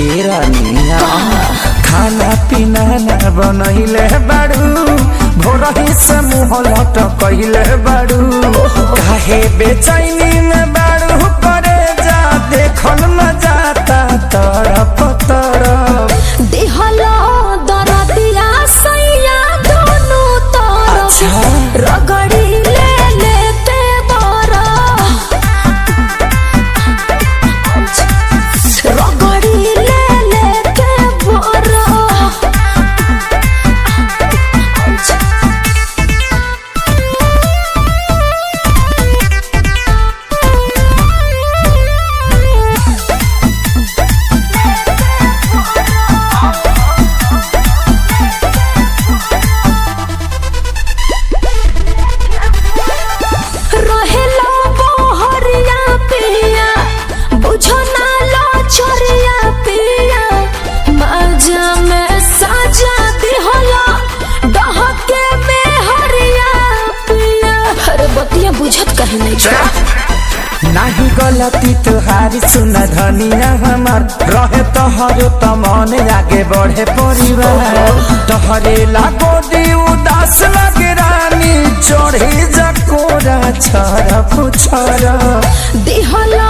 ए रानिया खाना पीना न बनैले बाड़ू भोरही से मुँह लटकैले बाड़ू काहे बेचैनी में बाड़ू करे जा देखल न जाता तरफ तरफ देहला दरदिया सैया दोनों तरफ रगड़ी ले लेते बारा रगड़ी ले लेते बारा बुझत कहीं नहीं नाही गलती तुहारी सुन धनिया हमार रहे तोहरो त मन आगे बढ़े परिवार तोहरे लागो दी उदास लगे रानी चढ़े जकोरा छर पुछर देहला